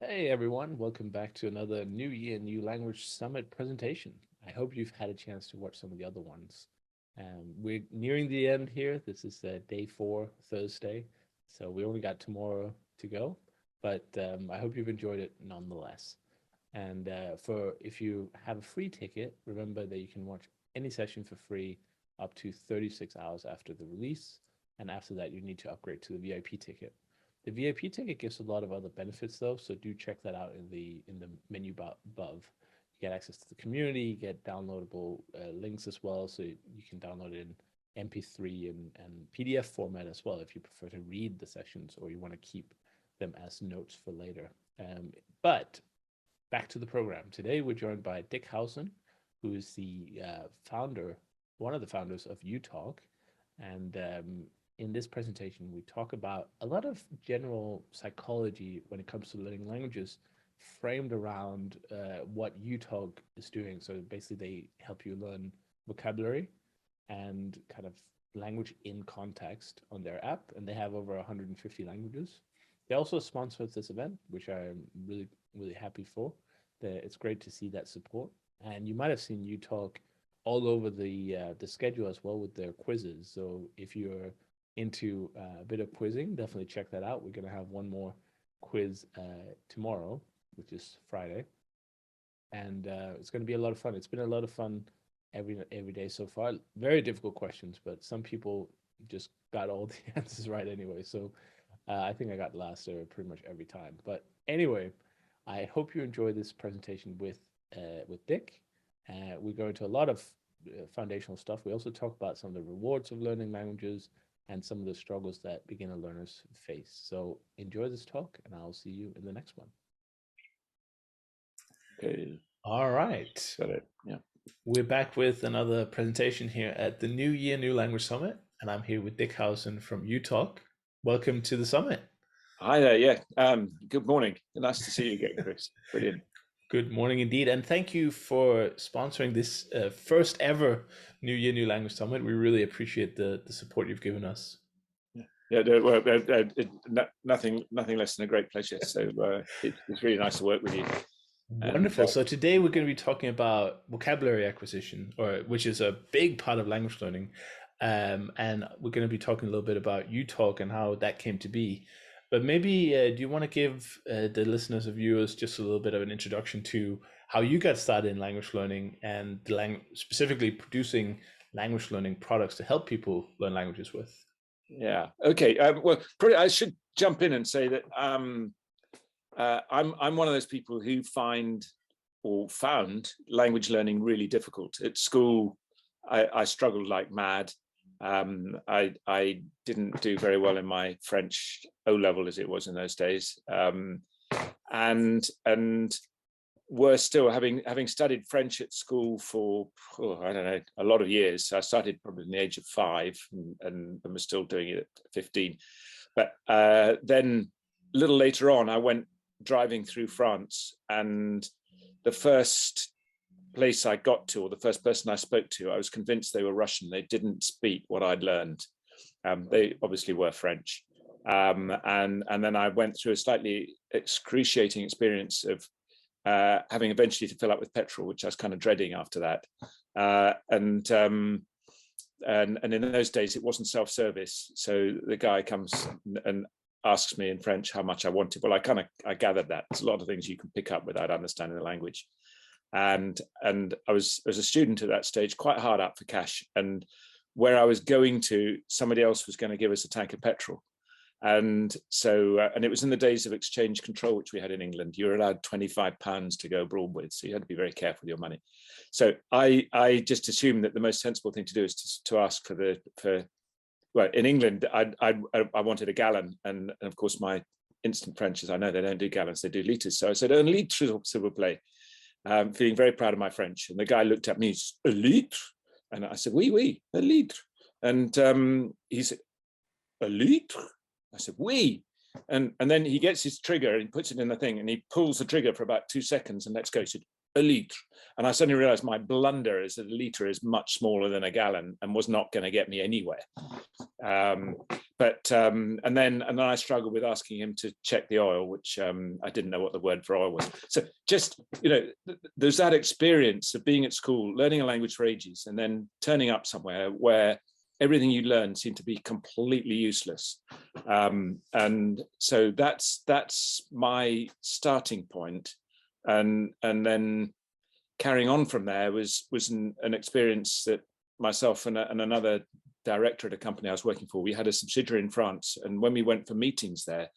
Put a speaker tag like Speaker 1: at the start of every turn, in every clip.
Speaker 1: Hey everyone, welcome back to another New Year New Language Summit presentation. I hope you've had a chance to watch some of the other ones. We're nearing the end here. This is day 4, Thursday, so we only got tomorrow to go, but I hope you've enjoyed it nonetheless. And for if you have a free ticket, remember that you can watch any session for free up to 36 hours after the release, and after that you need to upgrade to the VIP ticket. The VIP ticket gives a lot of other benefits though, so do check that out in the menu above. You get access to the community, you get downloadable links as well, so you can download it in MP3 and PDF format as well if you prefer to read the sessions or you want to keep them as notes for later. But back to the program. Today we're joined by Dick Housen, who is the founder, one of the founders of UTalk, and in this presentation, we talk about a lot of general psychology when it comes to learning languages, framed around what UTalk is doing. So basically, they help you learn vocabulary and kind of language in context on their app, and they have over 150 languages. They also sponsor this event, which I'm really happy for. It's great to see that support. And you might have seen UTalk all over the schedule as well with their quizzes. So if you're into a bit of quizzing, definitely check that out. We're going to have one more quiz tomorrow, which is Friday, and it's going to be a lot of fun. It's been a lot of fun every day so far. Very difficult questions, but some people just got all the answers right anyway. So I think I got last pretty much every time. But anyway, I hope you enjoy this presentation with Dick. We go into a lot of foundational stuff. We also talk about some of the rewards of learning languages and some of the struggles that beginner learners face. So enjoy this talk, and I'll see you in the next one.
Speaker 2: Okay,
Speaker 1: All right.
Speaker 2: got it. Yeah.
Speaker 1: We're back with another presentation here at the New Year New Language Summit, and I'm here with Dick Housen from UTalk. Welcome to the summit.
Speaker 2: Hi there. Yeah. Good morning. Nice to see you again, Chris. Brilliant.
Speaker 1: Good morning indeed, and thank you for sponsoring this first ever New Year New Language Summit. We really appreciate the support you've given us.
Speaker 2: Yeah. Well, nothing less than a great pleasure. So it's really nice to work with you.
Speaker 1: Wonderful. So today we're going to be talking about vocabulary acquisition, which is a big part of language learning. And we're going to be talking a little bit about UTalk and how that came to be. But maybe do you want to give the listeners and viewers just a little bit of an introduction to how you got started in language learning and specifically producing language learning products to help people learn languages with?
Speaker 2: Yeah. Okay. Well, probably I should jump in and say that I'm one of those people who found language learning really difficult. At school, I struggled like mad. I didn't do very well in my French O level, as it was in those days, and were still having studied French at school for I don't know, a lot of years. So I started probably in the age of 5 and was still doing it at 15. But then a little later on, I went driving through France, and the first place I got to, or the first person I spoke to, I was convinced they were Russian. They didn't speak what I'd learned. They obviously were French. And then I went through a slightly excruciating experience of having eventually to fill up with petrol, which I was kind of dreading after that. And in those days, it wasn't self-service. So the guy comes and asks me in French how much I wanted. Well, I gathered that there's a lot of things you can pick up without understanding the language. And I was, as a student at that stage, quite hard up for cash. And where I was going to, somebody else was going to give us a tank of petrol. And so, and it was in the days of exchange control, which we had in England. You were allowed £25 to go abroad with, so you had to be very careful with your money. So I just assumed that the most sensible thing to do is to ask for. Well, in England, I wanted a gallon, and of course my instant French is, I know they don't do gallons, they do liters. So I said, un litre, s'il vous plaît. Feeling very proud of my French. And the guy looked at me, a litre? And I said, oui, a litre. And he said, a litre? I said, oui. And then he gets his trigger and he puts it in the thing and he pulls the trigger for about 2 seconds and lets go. He said, a litre. And I suddenly realized my blunder is that a litre is much smaller than a gallon and was not going to get me anywhere. And then I struggled with asking him to check the oil, which I didn't know what the word for oil was. So just, there's that experience of being at school, learning a language for ages, and then turning up somewhere where everything you learn seemed to be completely useless. And so that's my starting point. And then carrying on from there was an experience that myself and another director at a company I was working for, we had a subsidiary in France. And when we went for meetings there,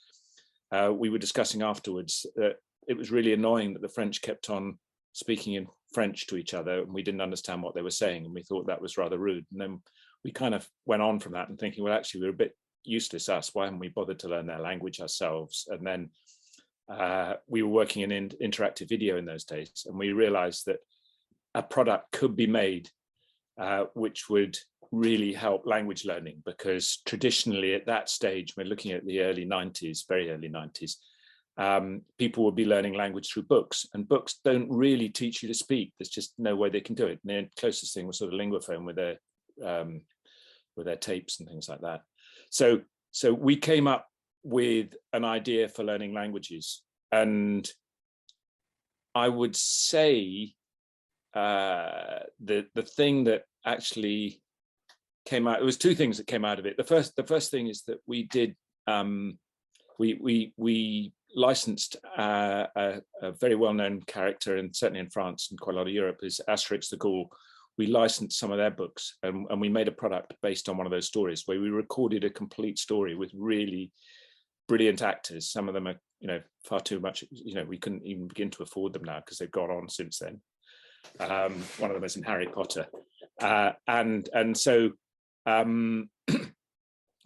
Speaker 2: we were discussing afterwards that it was really annoying that the French kept on speaking in French to each other and we didn't understand what they were saying. And we thought that was rather rude. And then we kind of went on from that and thinking, well, actually, we're a bit useless us. Why haven't we bothered to learn their language ourselves? And then we were working in interactive video in those days. And we realized that a product could be made which would really help language learning, because traditionally at that stage, we're looking at the early 90s, very early 90s, people would be learning language through books, and books don't really teach you to speak. There's just no way they can do it. And the closest thing was sort of linguaphone with their tapes and things like that. So we came up with an idea for learning languages, and I would say the thing that actually came out, it was two things that came out of it. The first thing is that we did we licensed a very well-known character, and certainly in France and quite a lot of Europe, is Asterix the Gaul. We licensed some of their books, and we made a product based on one of those stories, where we recorded a complete story with really brilliant actors. Some of them are, far too much, we couldn't even begin to afford them now because they've gone on since then. One of them is in Harry Potter. And so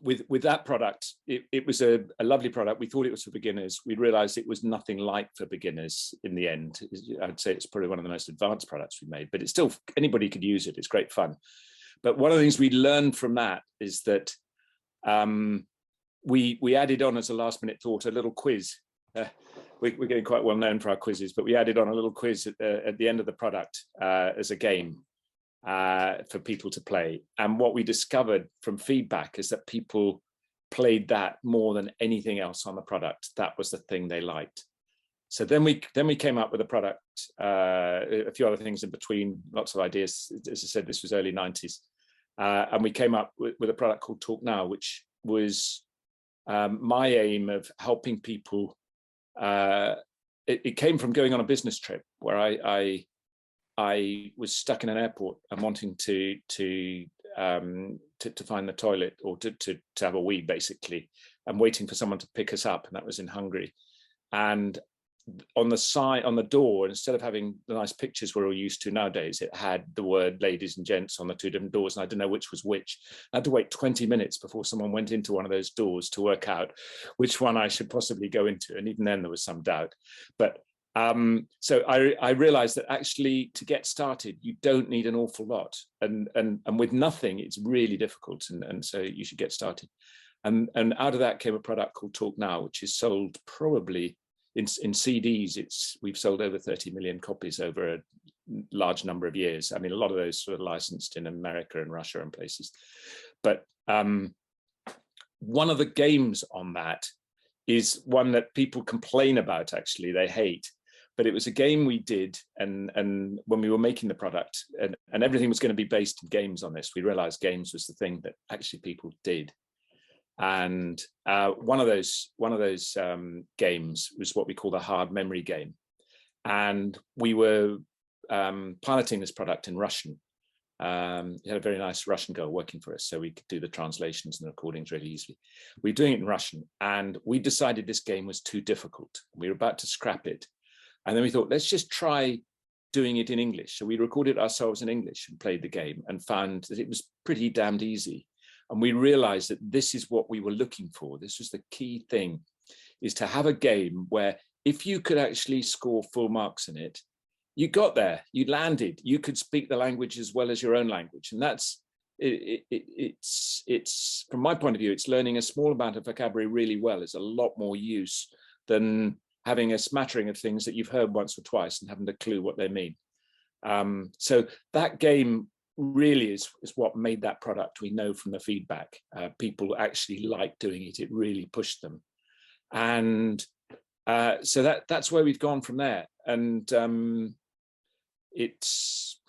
Speaker 2: with that product, it was a lovely product. We thought it was for beginners. We realized it was nothing like for beginners in the end. I'd say it's probably one of the most advanced products we made, but it's still, anybody could use it. It's great fun. But one of the things we learned from that is that we added on, as a last minute thought, a little quiz. We're getting quite well known for our quizzes, but we added on a little quiz at the end of the product as a game for people to play. And what we discovered from feedback is that people played that more than anything else on the product. That was the thing they liked. So then we came up with a product, a few other things in between, lots of ideas. As I said, this was early 90s. And we came up with a product called Talk Now, which was my aim of helping people. It came from going on a business trip where I was stuck in an airport and wanting to find the toilet, or to have a wee, basically, and waiting for someone to pick us up, and that was in Hungary. And on the door, instead of having the nice pictures we're all used to nowadays, it had the word "ladies and gents" on the two different doors, and I didn't know which was which. I had to wait 20 minutes before someone went into one of those doors to work out which one I should possibly go into, and even then there was some doubt. But so I realized that actually, to get started, you don't need an awful lot, and with nothing, it's really difficult, and so you should get started. And out of that came a product called Talk Now, which is sold probably in CDs. We've sold over 30 million copies over a large number of years. I mean, a lot of those sort of licensed in America and Russia and places. But one of the games on that is one that people complain about, actually, they hate. But it was a game we did, and when we were making the product, and everything was going to be based in games on this, we realized games was the thing that actually people did. And one of those games was what we call the hard memory game. And we were piloting this product in Russian. We had a very nice Russian girl working for us, so we could do the translations and the recordings really easily. We were doing it in Russian, and we decided this game was too difficult. We were about to scrap it. And then we thought, let's just try doing it in English. So we recorded ourselves in English and played the game, and found that it was pretty damned easy. And we realized that this is what we were looking for. This was the key thing, is to have a game where if you could actually score full marks in it, you got there, you landed, you could speak the language as well as your own language. And that's, it's from my point of view, it's learning a small amount of vocabulary really well is a lot more use than having a smattering of things that you've heard once or twice and haven't a clue what they mean. So that game really is what made that product. We know from the feedback, people actually like doing it. It really pushed them. And so that's where we've gone from there. And it's,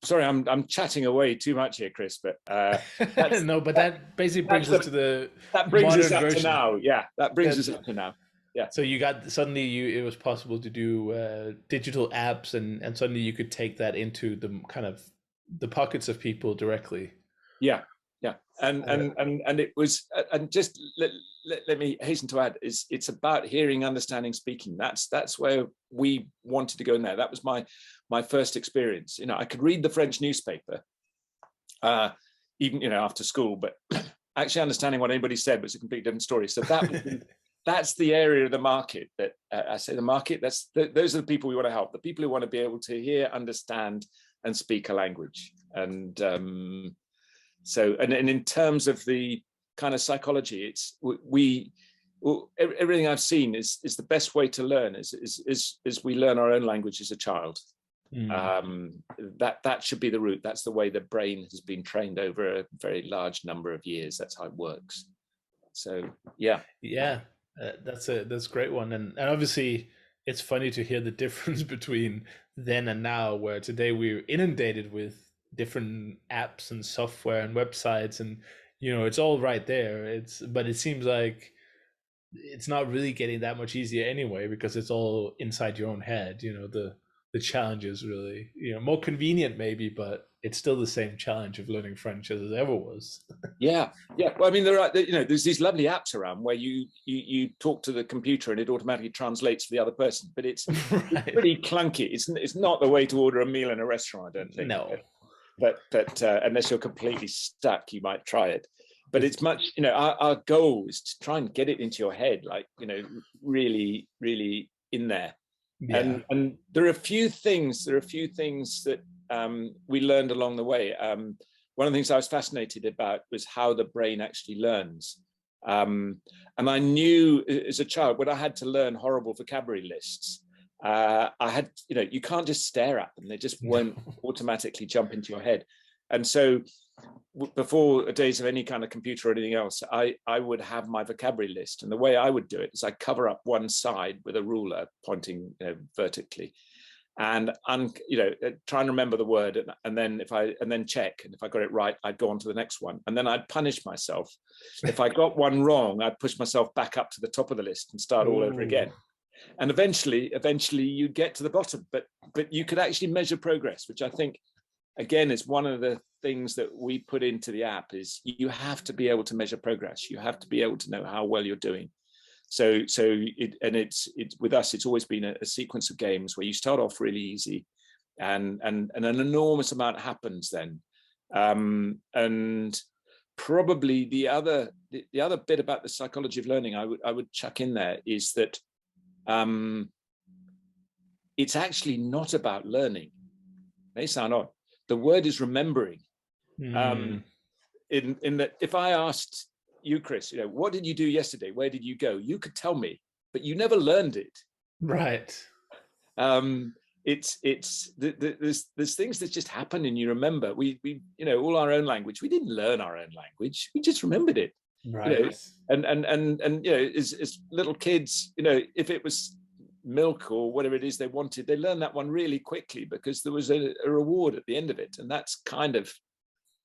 Speaker 2: sorry, I'm chatting away too much here, Chris, but
Speaker 1: no, but that basically brings us to the
Speaker 2: that brings us
Speaker 1: modern
Speaker 2: up to
Speaker 1: version.
Speaker 2: now. Yeah, that brings us up to now. Yeah.
Speaker 1: So you got suddenly it was possible to do digital apps, and suddenly you could take that into the kind of the pockets of people directly.
Speaker 2: Yeah, yeah, and it was, and just let me hasten to add, is it's about hearing, understanding, speaking. That's where we wanted to go in there. That was my first experience. You know, I could read the French newspaper, even after school, but actually understanding what anybody said was a completely different story. So that's the area of the market that I say the market. Those are the people we want to help. The people who want to be able to hear, understand, and speak a language. And so, and in terms of the kind of psychology, it's everything I've seen is the best way to learn is we learn our own language as a child. That should be the route. That's the way the brain has been trained over a very large number of years. That's how it works. So yeah.
Speaker 1: That's a great one, and obviously it's funny to hear the difference between then and now, where today we're inundated with different apps and software and websites, and it's all right there. But it seems like it's not really getting that much easier anyway, because it's all inside your own head. The challenge is really more convenient maybe, but it's still the same challenge of learning French as it ever was.
Speaker 2: Yeah. Well, I mean, there's these lovely apps around where you talk to the computer and it automatically translates for the other person, but it's
Speaker 1: Right.
Speaker 2: pretty clunky. It's not the way to order a meal in a restaurant, I don't think.
Speaker 1: No.
Speaker 2: But unless you're completely stuck, you might try it. But it's much, our goal is to try and get it into your head, like, really, really in there.
Speaker 1: Yeah.
Speaker 2: And there are a few things that we learned along the way. One of the things I was fascinated about was how the brain actually learns. And I knew as a child, when I had to learn horrible vocabulary lists, I had, you can't just stare at them. They just won't automatically jump into your head. And so before the days of any kind of computer or anything else, I would have my vocabulary list. And the way I would do it is I cover up one side with a ruler pointing vertically, and try and remember the word, and then check, and if I got it right, I'd go on to the next one, and then I'd punish myself if I got one wrong. I'd push myself back up to the top of the list and start all over again. And eventually you'd get to the bottom, but you could actually measure progress, which I think again is one of the things that we put into the app. Is you have to be able to measure progress. You have to be able to know how well you're doing. So it's with us, it's always been a sequence of games where you start off really easy, and an enormous amount happens then. And probably the other bit about the psychology of learning I would chuck in there is that it's actually not about learning. It may sound odd. The word is remembering. In that, if I asked you, Chris, what did you do yesterday? Where did you go? You could tell me, but you never learned it.
Speaker 1: Right.
Speaker 2: There's things that just happen and you remember. We all our own language. We didn't learn our own language. We just remembered it.
Speaker 1: Right.
Speaker 2: And as little kids, if it was milk or whatever it is they wanted, they learned that one really quickly because there was a reward at the end of it. And that's kind of,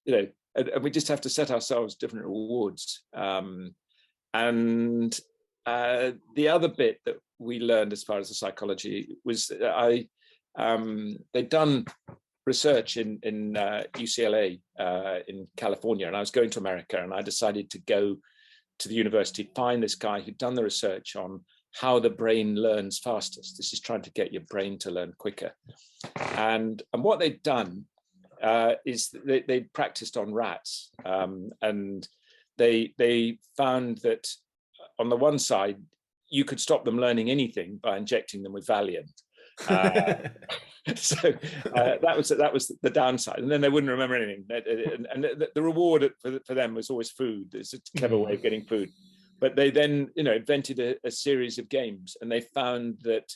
Speaker 2: and we just have to set ourselves different rewards. And the other bit that we learned as far as the psychology was they'd done research in UCLA in California, and I was going to America, and I decided to go to the university, find this guy who'd done the research on how the brain learns fastest. This is trying to get your brain to learn quicker. And what they'd done is they practiced on rats, and they found that on the one side, you could stop them learning anything by injecting them with Valium. So that was the downside, and then they wouldn't remember anything. And the reward for them was always food. It's a clever way of getting food. but they then, invented a series of games, and they found that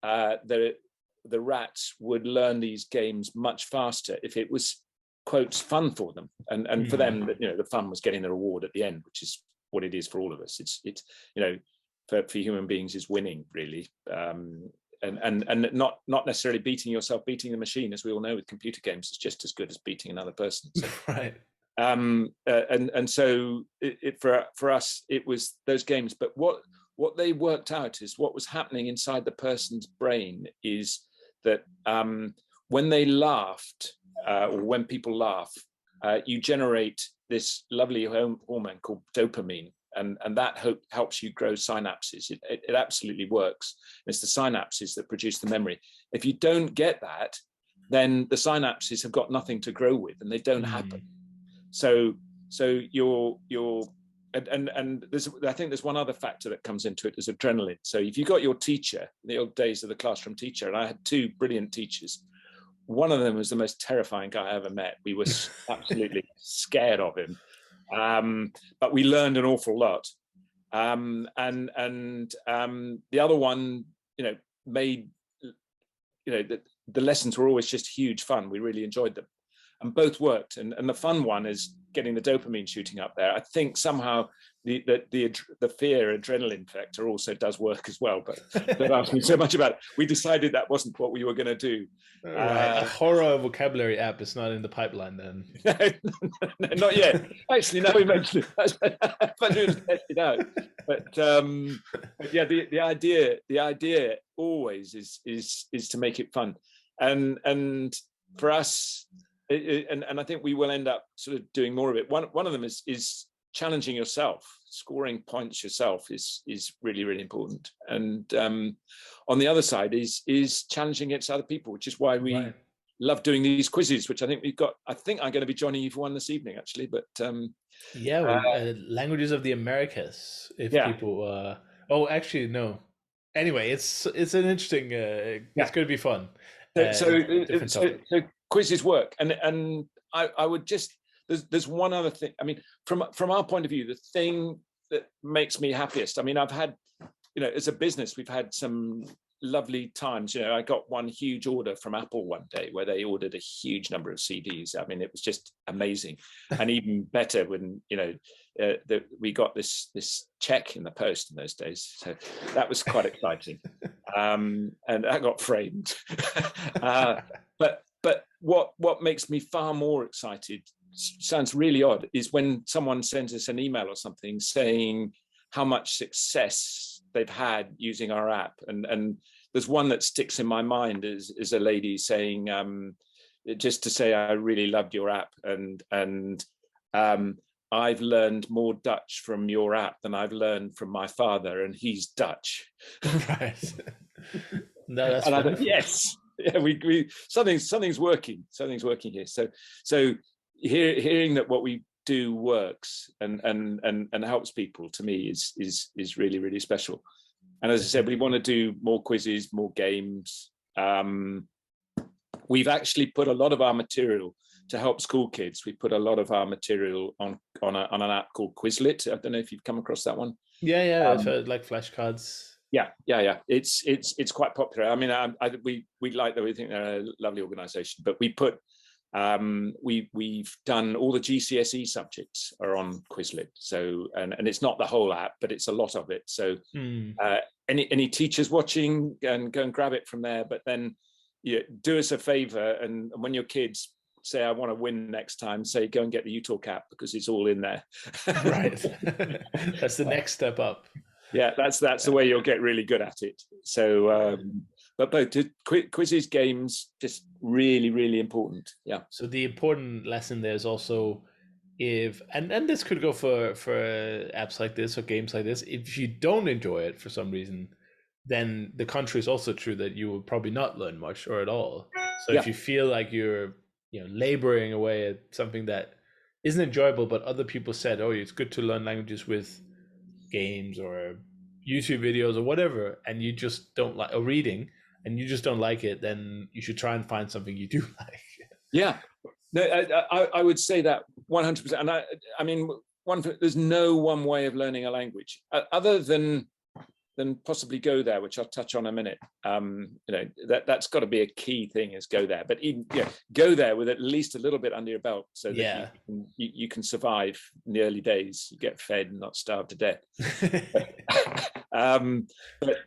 Speaker 2: the rats would learn these games much faster if it was, quotes, fun for them, and for them, the fun was getting the reward at the end, which is what it is for all of us. It's for human beings is winning, really, and not necessarily beating yourself. Beating the machine, as we all know, with computer games, is just as good as beating another person. So,
Speaker 1: Right.
Speaker 2: And so for us, it was those games. But what they worked out is what was happening inside the person's brain is that when they laughed, or when people laugh, you generate this lovely hormone called dopamine, and that helps you grow synapses. It absolutely works. It's the synapses that produce the memory. If you don't get that, then the synapses have got nothing to grow with, and they don't happen. So you're and there's, I think there's one other factor that comes into it, is adrenaline. So if you got your teacher, the old days of the classroom teacher, and I had two brilliant teachers. One of them was the most terrifying guy I ever met. We were absolutely scared of him, but we learned an awful lot. And the other one, made, the lessons were always just huge fun. We really enjoyed them, and both worked. And the fun one is getting the dopamine shooting up there. I think somehow the fear adrenaline factor also does work as well, but don't ask me so much about it. We decided that wasn't what we were going to do.
Speaker 1: Right. A horror vocabulary app is not in the pipeline then.
Speaker 2: No, not yet. Actually, now we mentioned it, I didn't test it out. But yeah, the idea always is to make it fun, and for us, and I think we will end up sort of doing more of it. One of them is challenging yourself. Scoring points yourself is really, really important. And on the other side is challenging against other people, which is why we love doing these quizzes, which I think we've got. I think I'm going to be joining you for one this evening, actually. But
Speaker 1: languages of the Americas. If people, actually no. Anyway, it's an interesting. It's going to be fun.
Speaker 2: So quizzes work, and I would just. There's one other thing. I mean, from our point of view, the thing that makes me happiest. I mean, I've had, as a business, we've had some lovely times. I got one huge order from Apple one day where they ordered a huge number of CDs. I mean, it was just amazing, and even better when we got this check in the post in those days. So that was quite exciting, and that got framed. But what makes me far more excited, sounds really odd, is when someone sends us an email or something saying how much success they've had using our app. And there's one that sticks in my mind is a lady saying, just to say, I really loved your app, and I've learned more Dutch from your app than I've learned from my father, and he's Dutch.
Speaker 1: Right. No, that's
Speaker 2: and I thought, yes. Yeah, we something's working here. So hearing that what we do works and helps people, to me is really, really special. And as I said, we want to do more quizzes, more games. We've actually put a lot of our material to help school kids. We put a lot of our material on an app called Quizlet. I don't know if you've come across that one.
Speaker 1: Yeah, like flashcards.
Speaker 2: Yeah. It's quite popular. I mean, we like that. We think they're a lovely organisation. But we put we've done all the GCSE subjects are on Quizlet. So and it's not the whole app, but it's a lot of it. So any teachers watching, and go and grab it from there. But then do us a favour, and when your kids say, I want to win next time, say, go and get the UTalk app, because it's all in there.
Speaker 1: Right. That's the next step up.
Speaker 2: Yeah, that's the way you'll get really good at it. So, but both quizzes, games, just really, really important. Yeah.
Speaker 1: So the important lesson there is also, and this could go for apps like this or games like this, if you don't enjoy it for some reason, then the contrary is also true, that you will probably not learn much or at all. So if you feel like you're laboring away at something that isn't enjoyable, but other people said, oh, it's good to learn languages with games or YouTube videos or whatever, and you just don't like, or reading, and you just don't like it, then you should try and find something you do like.
Speaker 2: Yeah, no, I would say that 100%. And I mean, there's no one way of learning a language other than possibly go there, which I'll touch on in a minute. That's got to be a key thing, is go there. But even go there with at least a little bit under your belt, so that you can survive in the early days. You get fed and not starve to death. But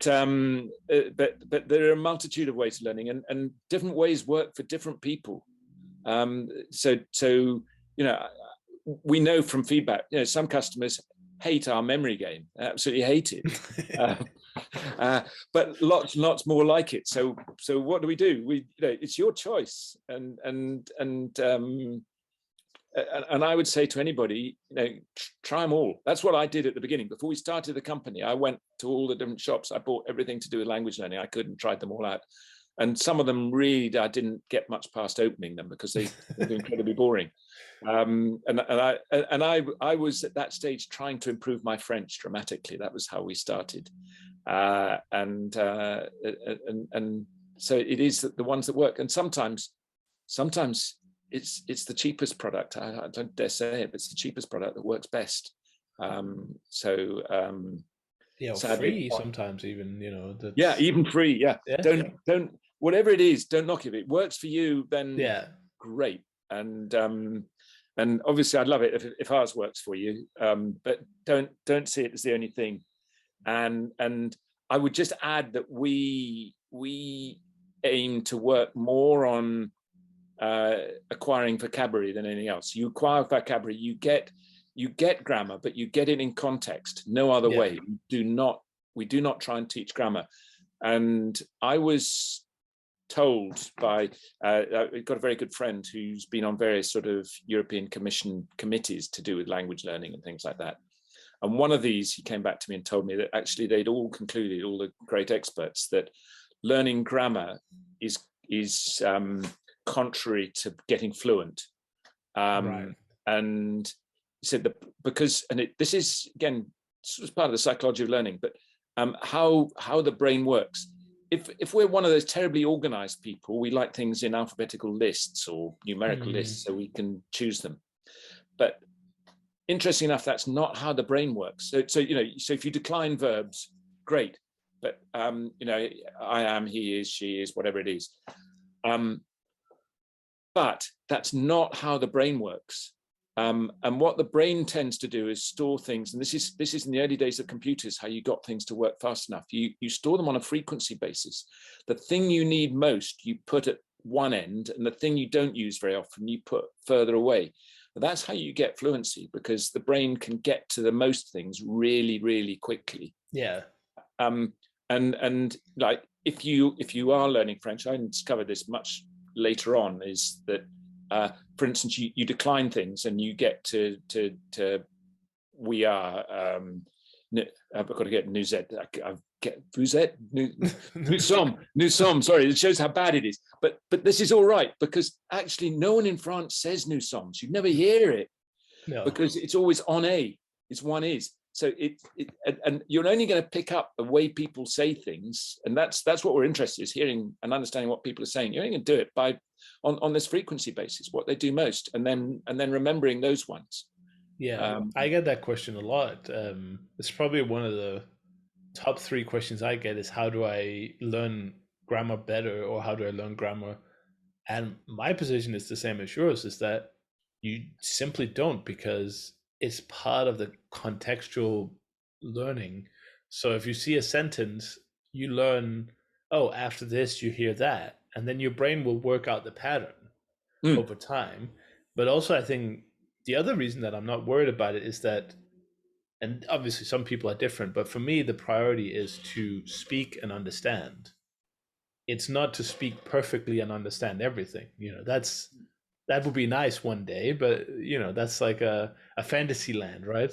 Speaker 2: there are a multitude of ways of learning, and different ways work for different people. So we know from feedback, some customers hate our memory game, absolutely hate it. But lots more like it. So what do? It's your choice, and I would say to anybody, try them all. That's what I did at the beginning. Before we started the company, I went to all the different shops. I bought everything to do with language learning. I couldn't try them all out. And some of them really, I didn't get much past opening them because they were incredibly boring. And I was at that stage trying to improve my French dramatically. That was how we started. And so it is the ones that work. And sometimes it's the cheapest product. I don't dare say it, but it's the cheapest product that works best.
Speaker 1: Free sometimes, even,
Speaker 2: even free. Don't whatever it is, don't knock it. If it works for you, then great. And obviously I'd love it if ours works for you, but don't see it as the only thing. And I would just add that we aim to work more on acquiring vocabulary than anything else. You acquire vocabulary, you get grammar, but you get it in context. No other way. We do not try and teach grammar. And I was told by we've got a very good friend who's been on various sort of European Commission committees to do with language learning and things like that. And one of these, he came back to me and told me that actually they'd all concluded, all the great experts, that learning grammar is contrary to getting fluent. And he said that because, this is again sort of part of the psychology of learning, but how the brain works. If we're one of those terribly organized people, we like things in alphabetical lists or numerical lists so we can choose them. But interesting enough, that's not how the brain works. So if you decline verbs, great. But I am, he is, she is, whatever it is. But that's not how the brain works. And what the brain tends to do is store things, and this is in the early days of computers, how you got things to work fast enough. You store them on a frequency basis. The thing you need most, you put at one end, and the thing you don't use very often, you put further away. But that's how you get fluency, because the brain can get to the most things really, really quickly.
Speaker 1: Yeah.
Speaker 2: And like if you are learning French, I discovered this much later on, is that for instance, you decline things and you get to we are I've got to get nous êtes. I get vous êtes nous sommes. Sorry, it shows how bad it is. But this is all right, because actually no one in France says nous sommes. You never hear it, because it's always on a. It's one is. So and you're only going to pick up the way people say things, and that's what we're interested in, is hearing and understanding what people are saying. You're only going to do it by on this frequency basis, what they do most, and then remembering those ones.
Speaker 1: I get that question a lot. It's probably one of the top 3 questions I get is, how do I learn grammar better, or how do I learn grammar? And my position is the same as yours, is that you simply don't, because it's part of the contextual learning. So if you see a sentence, you learn, oh, after this you hear that, and then your brain will work out the pattern over time. But also I think the other reason that I'm not worried about it is that, and obviously some people are different, but for me the priority is to speak and understand. It's not to speak perfectly and understand everything. That would be nice one day, but that's like a fantasy land, right?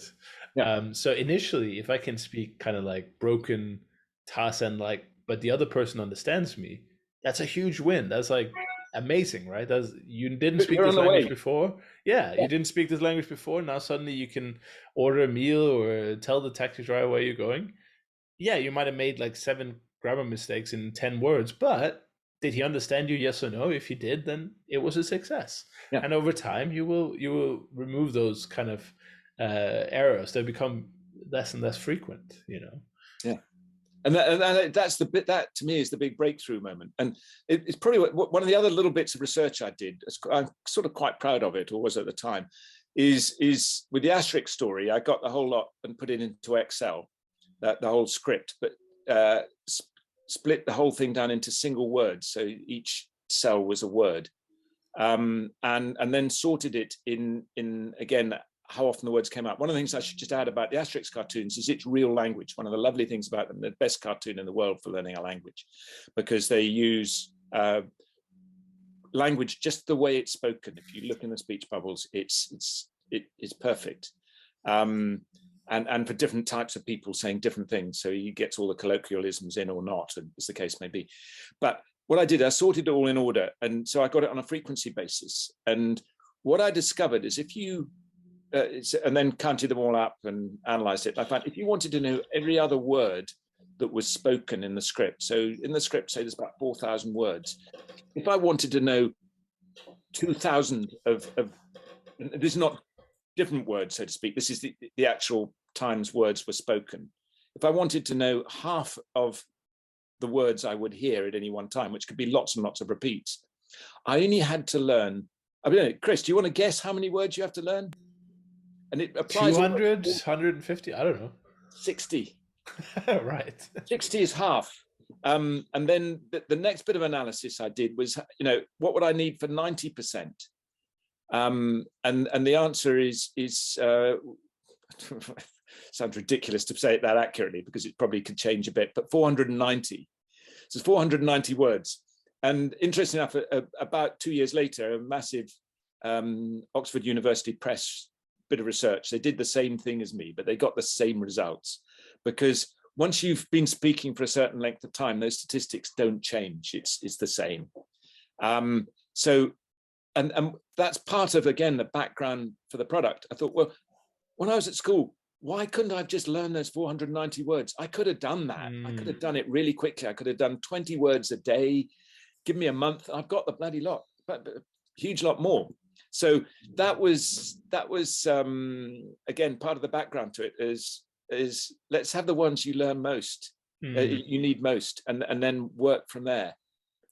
Speaker 1: So initially, if I can speak kind of like broken Tarzan, but the other person understands me, that's a huge win. That's like amazing, right? You didn't speak this language before. Yeah, you didn't speak this language before. Now suddenly you can order a meal or tell the taxi driver where you're going. Yeah, you might have made like 7 grammar mistakes in 10 words, but did he understand you? Yes or no? If he did, then it was a success. And over time, you will remove those kind of errors. They become less and less frequent, you know.
Speaker 2: Yeah. And that's the bit that to me is the big breakthrough moment. And it's probably one of the other little bits of research I did. I'm sort of quite proud of it, or was at the time, is with the asterisk story. I got the whole lot and put it into Excel, the whole script, but split the whole thing down into single words. So each cell was a word, and then sorted it in again, how often the words came out. One of the things I should just add about the Asterix cartoons is it's real language. One of the lovely things about them, the best cartoon in the world for learning a language, because they use language just the way it's spoken. If you look in the speech bubbles, it's perfect. And for different types of people saying different things. So he gets all the colloquialisms in or not, as the case may be. But what I did, I sorted it all in order. And so I got it on a frequency basis. And what I discovered is if you, and then counted them all up and analyzed it, I found if you wanted to know every other word that was spoken in the script, so in the script, say there's about 4,000 words. If I wanted to know 2,000 of this is not different words, so to speak, this is the actual times words were spoken. If I wanted to know half of the words I would hear at any one time, which could be lots and lots of repeats, I only had to learn, I don't know, Chris, do you want to guess how many words you have to learn? And it applies
Speaker 1: 200, 150, I don't know.
Speaker 2: 60.
Speaker 1: Right.
Speaker 2: 60 is half. And then the next bit of analysis I did was, you know, what would I need for 90%? And the answer is sounds ridiculous to say it that accurately because it probably could change a bit, but 490. So it's 490 words. And interesting enough, about 2 years later, a massive Oxford University Press bit of research, they did the same thing as me, but they got the same results, because once you've been speaking for a certain length of time, those statistics don't change. It's the same. So that's part of, again, the background for the product. I thought, well, when I was at school, why couldn't I have just learned those 490 words? I could have done that. I could have done it really quickly. I could have done 20 words a day. Give me a month. I've got the bloody lot, but a huge lot more. So that was again, part of the background to it is let's have the ones you learn most, you need most, and then work from there.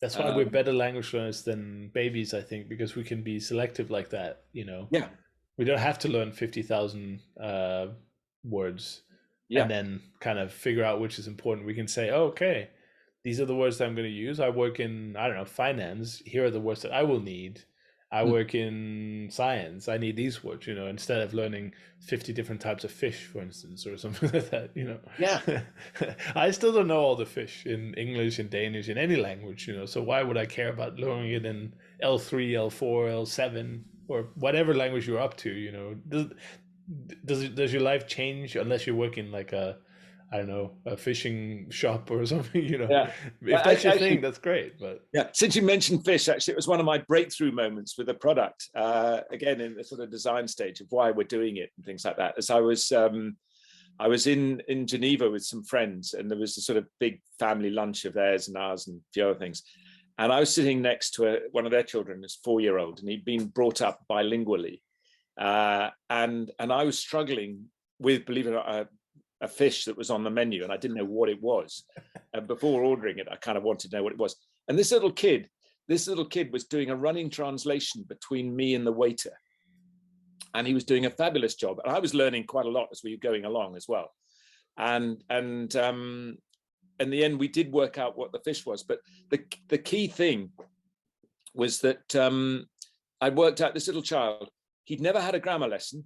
Speaker 1: That's why we're better language learners than babies, I think, because we can be selective like that, you know.
Speaker 2: Yeah.
Speaker 1: We don't have to learn 50,000 words and then kind of figure out which is important. We can say, oh, okay, these are the words that I'm going to use. I work in, I don't know, finance. Here are the words that I will need. I work in science. I need these words, you know, instead of learning 50 different types of fish, for instance, or something like that, you know.
Speaker 2: Yeah.
Speaker 1: I still don't know all the fish in English, in Danish, in any language, you know. So why would I care about learning it in L3, L4, L7, or whatever language you're up to, you know? Does your life change unless you work in like a, I don't know, a fishing shop or something, you know?
Speaker 2: Yeah.
Speaker 1: If that's your thing, that's great. But
Speaker 2: yeah, since you mentioned fish, actually, it was one of my breakthrough moments with the product, again, in the sort of design stage of why we're doing it and things like that. As I was in Geneva with some friends, and there was a sort of big family lunch of theirs and ours and a few other things. And I was sitting next to one of their children, this 4-year-old, and he'd been brought up bilingually. And I was struggling with, believe it or not, a fish that was on the menu, and I didn't know what it was. And before ordering it, I kind of wanted to know what it was. And this little kid was doing a running translation between me and the waiter. And he was doing a fabulous job. And I was learning quite a lot as we were going along as well. And in the end, we did work out what the fish was. But the key thing was that I worked out this little child. He'd never had a grammar lesson.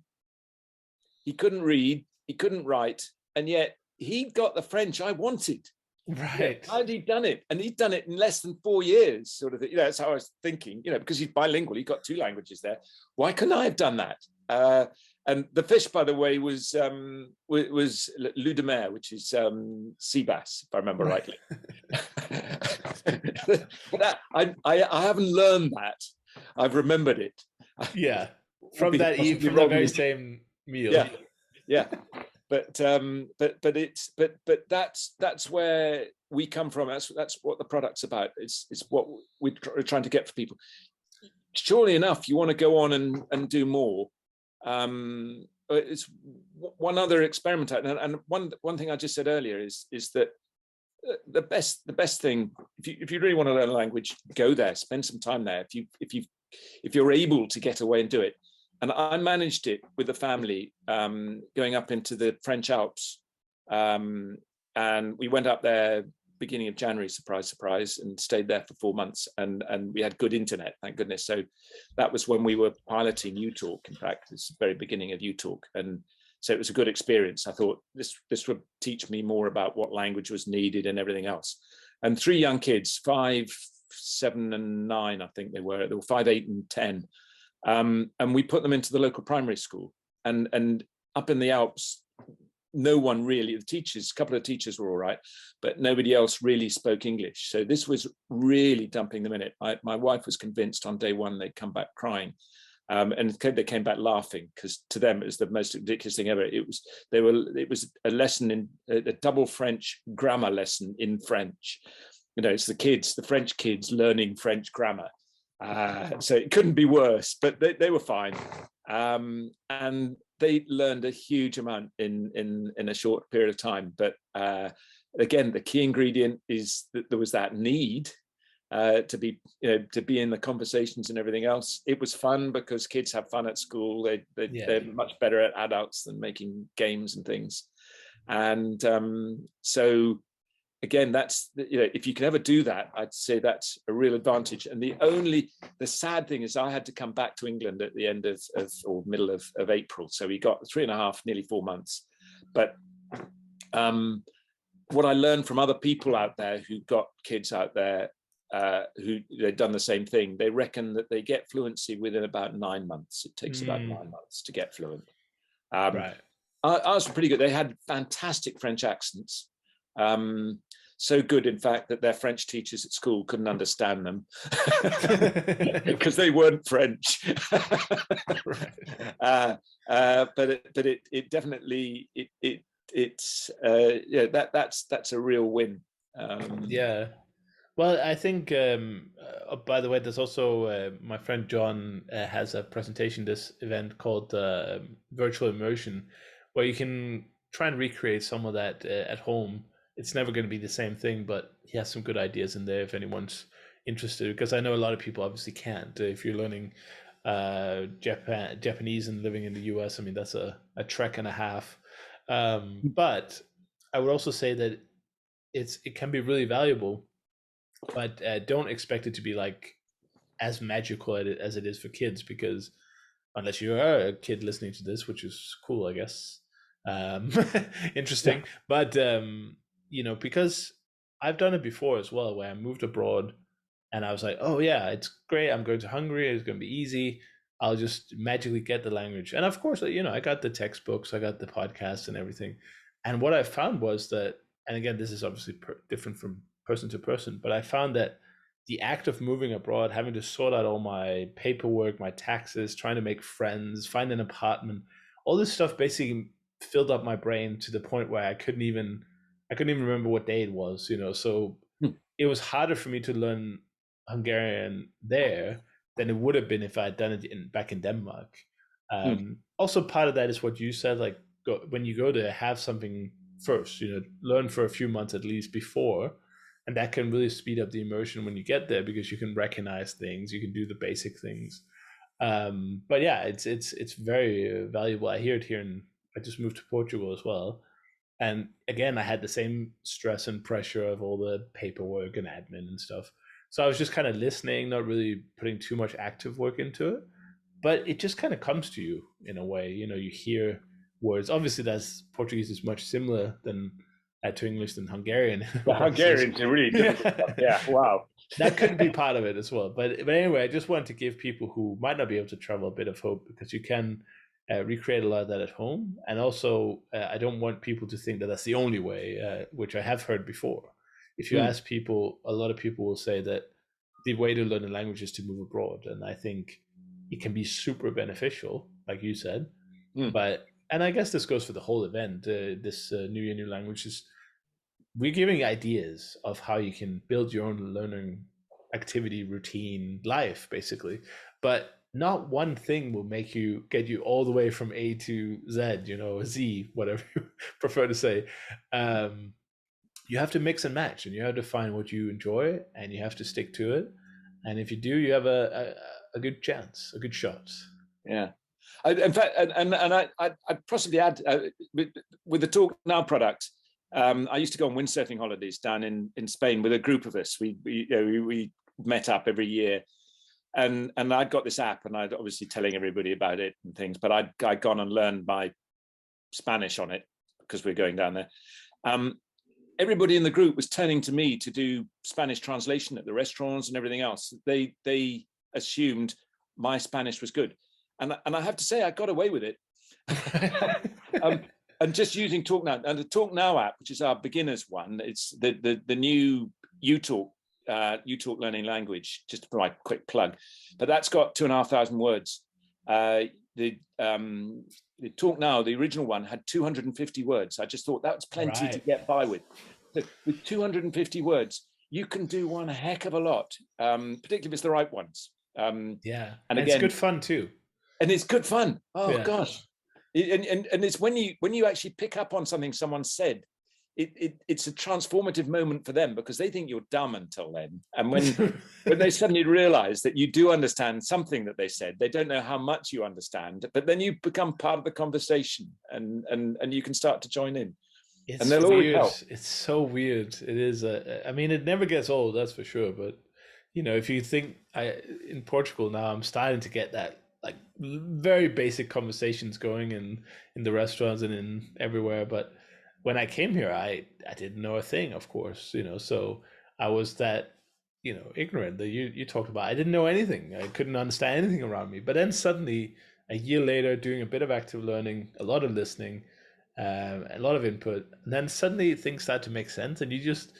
Speaker 2: He couldn't read. He couldn't write. And yet he got the French I wanted.
Speaker 1: Right.
Speaker 2: Yeah, how'd he done it? And he'd done it in less than 4 years, sort of. You know, that's how I was thinking. You know, because he's bilingual, he got 2 languages there. Why couldn't I have done that? And the fish, by the way, was loup de mer, which is sea bass, if I remember rightly. But I haven't learned that. I've remembered it.
Speaker 1: Yeah, from that very same meal.
Speaker 2: Yeah, yeah. But that's where we come from. That's what the product's about. It's what we're trying to get for people. Surely enough, you want to go on and do more. it's one other experiment, and one thing I just said earlier is that the best thing, if you really want to learn a language, go there, spend some time there. If you're able to get away and do it. And I managed it with the family, going up into the French Alps, and we went up there beginning of January, surprise, surprise, and stayed there for 4 months. And we had good internet, thank goodness. So that was when we were piloting UTalk. In fact, it's the very beginning of UTalk, and so it was a good experience. I thought this would teach me more about what language was needed and everything else. And 3 young kids, 5, 7, and 9, I think they were 5, 8, and 10. And we put them into the local primary school. And up in the Alps, no one really, a couple of teachers were all right, but nobody else really spoke English. So this was really dumping them in it. My wife was convinced on day 1 they'd come back crying. And they came back laughing, because to them it was the most ridiculous thing ever. It was a lesson in a double French grammar lesson in French. It's the French kids learning French grammar. So it couldn't be worse, but they were fine. And they learned a huge amount in a short period of time. But again, the key ingredient is that there was that need to be in the conversations and everything else. It was fun because kids have fun at school. They're much better at adults than making games and things. And so again, that's, if you can ever do that, I'd say that's a real advantage. And the sad thing is I had to come back to England at the end of or middle of April. So we got 3.5, nearly 4 months. But what I learned from other people out there who got kids out there, who they've done the same thing, they reckon that they get fluency within about 9 months. It takes about 9 months to get fluent.
Speaker 3: Right.
Speaker 2: Ours were pretty good. They had fantastic French accents. So good, in fact, that their French teachers at school couldn't understand them because they weren't French. But it definitely it's that's a real win.
Speaker 3: Yeah. Well, I think, by the way, there's also my friend John has a presentation this event called Virtual Immersion, where you can try and recreate some of that at home. It's never going to be the same thing, but he has some good ideas in there if anyone's interested, because I know a lot of people obviously can't. If you're learning Japanese and living in the US, I mean, that's a trek and a half. But I would also say that it can be really valuable, but don't expect it to be like as magical as it is for kids, because unless you are a kid listening to this, which is cool, I guess, interesting. Yeah. But because I've done it before as well, where I moved abroad and I was like, oh yeah, it's great, I'm going to Hungary, it's going to be easy, I'll just magically get the language. And of course, I got the textbooks, I got the podcasts and everything. And what I found was that, and again, this is obviously different from person to person, but I found that the act of moving abroad, having to sort out all my paperwork, my taxes, trying to make friends, find an apartment, all this stuff basically filled up my brain to the point where I couldn't even remember what day it was, so it was harder for me to learn Hungarian there than it would have been if I had done it back in Denmark. Also, part of that is what you said, like when you go to have something first, learn for a few months at least before, and that can really speed up the immersion when you get there, because you can recognize things, you can do the basic things. But yeah, it's very valuable. I hear it here, and I just moved to Portugal as well. And again, I had the same stress and pressure of all the paperwork and admin and stuff. So I was just kind of listening, not really putting too much active work into it. But it just kind of comes to you in a way. You hear words. Obviously, Portuguese is much similar to English than Hungarian.
Speaker 2: The Hungarians are really difficult. Yeah, wow.
Speaker 3: That could be part of it as well. But anyway, I just wanted to give people who might not be able to travel a bit of hope, because you can recreate a lot of that at home. And also, I don't want people to think that that's the only way, which I have heard before. If you ask people, a lot of people will say that the way to learn a language is to move abroad. And I think it can be super beneficial, like you said. And I guess this goes for the whole event. This New Year, New Languages, we're giving ideas of how you can build your own learning activity, routine, life, basically. But not one thing will get you all the way from A to Z, Z, whatever you prefer to say. You have to mix and match, and you have to find what you enjoy, and you have to stick to it. And if you do, you have a good chance, a good shot.
Speaker 2: Yeah. In fact, and I'd possibly add with the Talk Now product. I used to go on windsurfing holidays down in Spain with a group of us. We met up every year, and I'd got this app, and I'd obviously telling everybody about it and things. But I'd gone and learned my Spanish on it because we're going down there. Everybody in the group was turning to me to do Spanish translation at the restaurants and everything else. They assumed my Spanish was good, and I have to say I got away with it. And just using Talk Now, and the Talk Now app, which is our beginners one, it's the new UTalk learning language. Just for my quick plug, but that's got 2,500 words. The Talk Now, the original one, had 250 words. I just thought that was plenty to get by with. But with 250 words, you can do one heck of a lot, particularly if it's the right ones.
Speaker 3: Yeah, and again, it's good fun too.
Speaker 2: And it's good fun. Oh gosh, and it's when you actually pick up on something someone said, it's a transformative moment for them, because they think you're dumb until then, and when they suddenly realize that you do understand something that they said, they don't know how much you understand, but then you become part of the conversation, and you can start to join in.
Speaker 3: And they'll always help. It's so weird. It is. I mean, it never gets old, that's for sure. But if you think in Portugal now, I'm starting to get that like very basic conversations going in the restaurants and in everywhere, but when I came here, I didn't know a thing, of course, so I was that, ignorant that you talked about. I didn't know anything. I couldn't understand anything around me. But then suddenly, a year later, doing a bit of active learning, a lot of listening, a lot of input, and then suddenly things start to make sense, and you just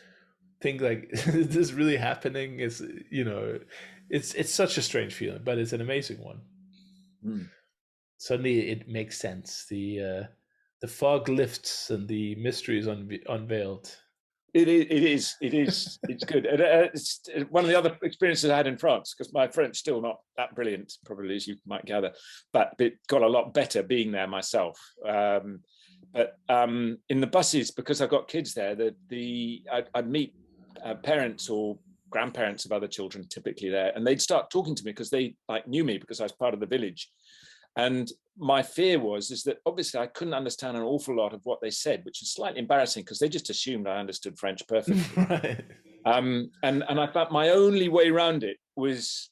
Speaker 3: think like, is this really happening? It's such a strange feeling, but it's an amazing one. Suddenly it makes sense. The fog lifts and the mystery is unveiled.
Speaker 2: It is. It's good. And it's one of the other experiences I had in France, because my French still not that brilliant, probably, as you might gather, but it got a lot better being there myself. But in the buses, because I've got kids there, I'd meet parents or grandparents of other children typically there, and they'd start talking to me because they knew me because I was part of the village. And my fear is that obviously I couldn't understand an awful lot of what they said, which is slightly embarrassing because they just assumed I understood French perfectly.
Speaker 3: Right.
Speaker 2: And I thought my only way around it was,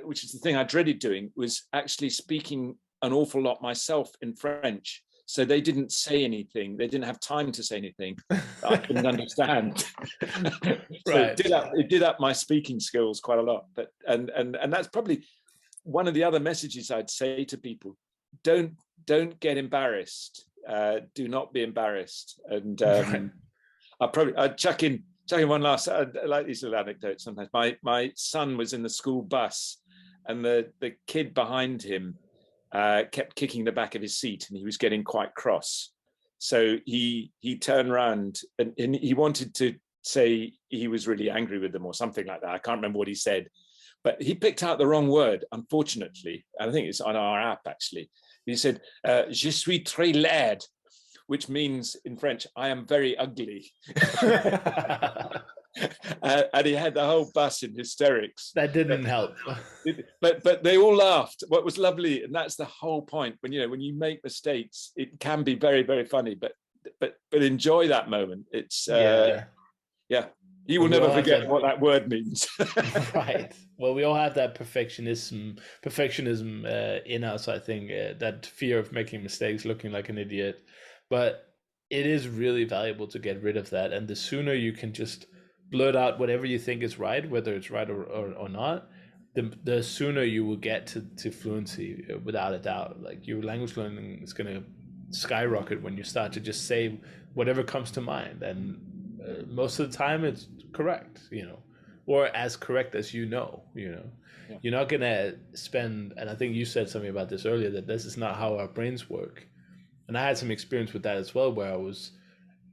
Speaker 2: which is the thing I dreaded doing, was actually speaking an awful lot myself in French. So they didn't say anything. They didn't have time to say anything that I couldn't understand. So it did up my speaking skills quite a lot. But and that's probably one of the other messages I'd say to people: don't get embarrassed. Do not be embarrassed. And I'd chuck in one last. I like these little anecdotes sometimes. My son was in the school bus, and the kid behind him kept kicking the back of his seat, and he was getting quite cross. So he turned around and he wanted to say he was really angry with them or something like that. I can't remember what he said. But he picked out the wrong word, unfortunately. I think it's on our app, actually. He said, je suis très laid, which means in French, I am very ugly. And he had the whole bus in hysterics.
Speaker 3: That didn't help.
Speaker 2: But they all laughed. What was lovely, and that's the whole point. When you make mistakes, it can be very, very funny. But enjoy that moment. It's yeah. You will never forget what that word means.
Speaker 3: Right. Well, we all have that perfectionism in us, I think, that fear of making mistakes, looking like an idiot. But it is really valuable to get rid of that. And the sooner you can just blurt out whatever you think is right, whether it's right or not, the sooner you will get to fluency, without a doubt. Like, your language learning is going to skyrocket when you start to just say whatever comes to mind. And most of the time it's correct, or as correct as Yeah. You're not gonna spend, and I think you said something about this earlier, that this is not how our brains work. And I had some experience with that as well, where I was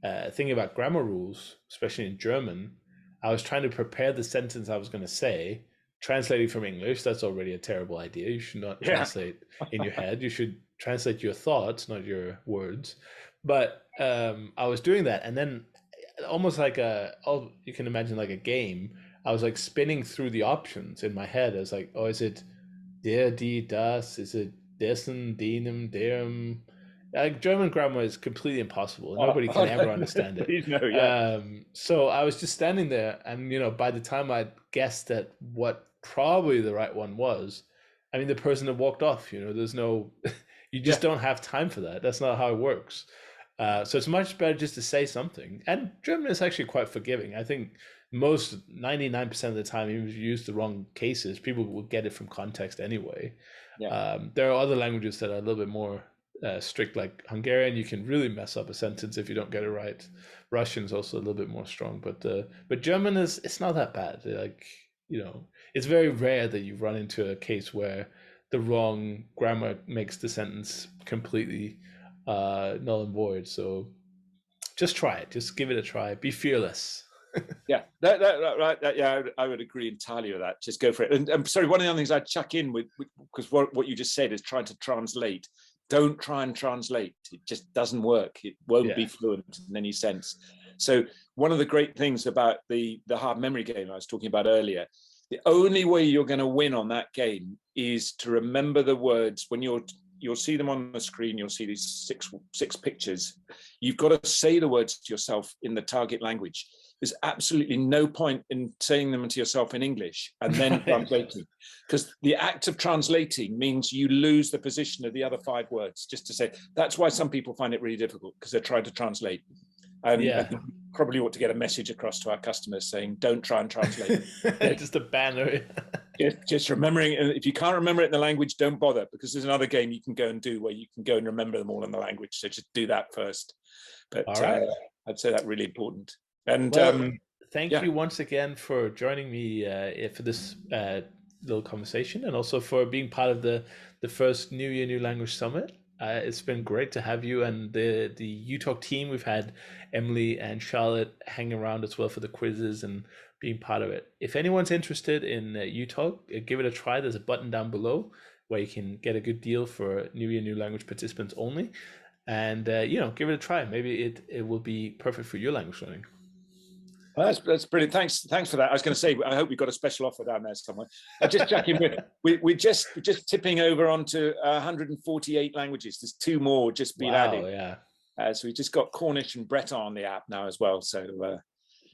Speaker 3: thinking about grammar rules, especially in German. I was trying to prepare the sentence I was going to say, translating from English. That's already a terrible idea. You should not translate in your head. You should translate your thoughts, not your words. But I was doing that, and then almost like you can imagine like a game. I was like spinning through the options in my head. I was like, oh, is it der, die, das? Is it dessen, deinem, derem? Like German grammar is completely impossible. Nobody can ever understand it. So I was just standing there, and by the time I guessed at what probably the right one was, I mean, the person had walked off. There's no, you just don't have time for that. That's not how it works. So it's much better just to say something. And German is actually quite forgiving. I think 99% of the time, even if you use the wrong cases, people will get it from context anyway. There are other languages that are a little bit more strict, like Hungarian. You can really mess up a sentence if you don't get it right. Russian is also a little bit more strong, but German it's not that bad. It's very rare that you run into a case where the wrong grammar makes the sentence completely null and void. So just try it. Just give it a try. Be fearless.
Speaker 2: Yeah, I would agree entirely with that. Just go for it. And I'm sorry, one of the other things I'd chuck in with because what you just said is trying to translate. Don't try and translate. It just doesn't work. It won't be fluent in any sense. So one of the great things about the hard memory game I was talking about earlier, the only way you're going to win on that game is to remember the words. When you'll see them on the screen, you'll see these six pictures. You've got to say the words to yourself in the target language. There's absolutely no point in saying them to yourself in English and then translating, because the act of translating means you lose the position of the other 5 words. Just to say, that's why some people find it really difficult, because they're trying to translate. And I probably ought to get a message across to our customers saying, don't try and translate.
Speaker 3: Just a banner.
Speaker 2: just remembering, and if you can't remember it in the language, don't bother, because there's another game you can go and do where you can go and remember them all in the language. So just do that first. But I'd say that's really important. And
Speaker 3: thank you once again for joining me for this little conversation, and also for being part of the first New Year New Language Summit. It's been great to have you and the UTalk team. We've had Emily and Charlotte hang around as well for the quizzes and being part of it. If anyone's interested in UTalk, give it a try. There's a button down below where you can get a good deal for New Year New Language participants only. And give it a try. Maybe it will be perfect for your language learning.
Speaker 2: Well, that's brilliant. Thanks for that. I was going to say, I hope we've got a special offer down there somewhere. Just checking. We're just tipping over onto 148 languages. There's 2 more just been added.
Speaker 3: Yeah.
Speaker 2: So we just got Cornish and Breton on the app now as well. So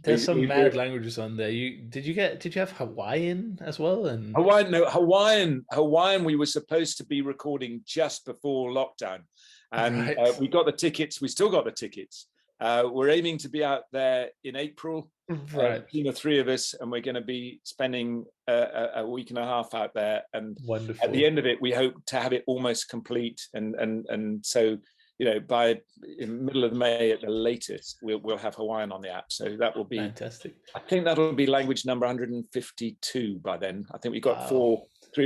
Speaker 3: there's some mad languages on there. Did you have Hawaiian as well? And
Speaker 2: Hawaiian. We were supposed to be recording just before lockdown, and we got the tickets. We still got the tickets. We're aiming to be out there in April, between the 3 of us, and we're going to be spending a week and a half out there. And
Speaker 3: wonderful.
Speaker 2: At the end of it, we hope to have it almost complete. And so, by in the middle of May at the latest, we'll have Hawaiian on the app. So that will be
Speaker 3: fantastic.
Speaker 2: I think that'll be language number 152 by then. I think we've got 3 or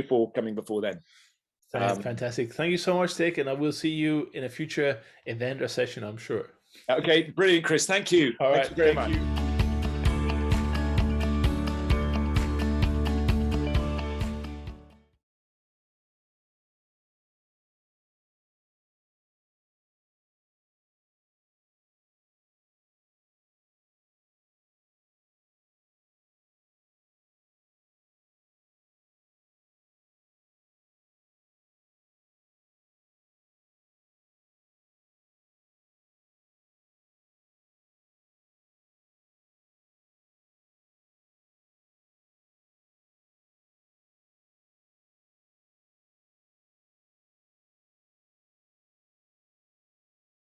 Speaker 2: 4 coming before then.
Speaker 3: Fantastic. Thank you so much, Dick, and I will see you in a future event or session, I'm sure.
Speaker 2: Okay, brilliant, Chris. Thank you.
Speaker 3: All right,
Speaker 2: thank you very much.